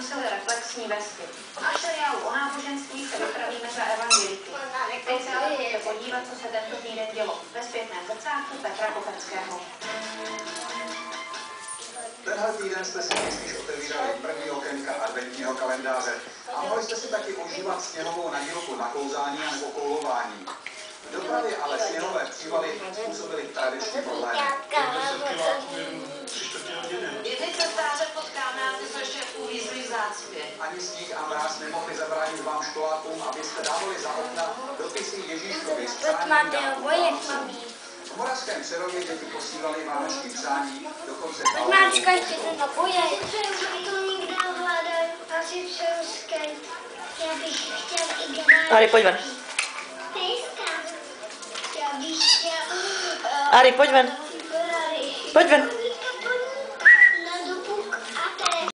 nosili reflexní vesty. Náš seriál o náboženství se vypravíme za evangeliky. Teď se ale můžete podívat, co se tento týden dělo ve zpětném zrcátku Petra Kopeckého. Tenhle týden jste si nejspíš otevírali první okénka adventního kalendáře a mohli jste si taky užívat sněhovou nadílku na kouzání nebo koulování. V dopravě ale sněhové přívaly způsobily tradiční problémy. Jedny cestáře potkáme a ty jsou ještě uvízli v zácpě. Ani sníh a mráz nemohli zabránit vám školákům, abyste dávali za okna dopisy Ježíškovi s přáním dárků. V Moravském Přerově děti posílali vánoční přání, dokonce Máčka, ještě to napoje. To nikde ovládám, asi přeruskej. Já bych chtěl i grát. Ari, pojď ven. Já bych chtěl... Ari, pojď ven. Pojď ven.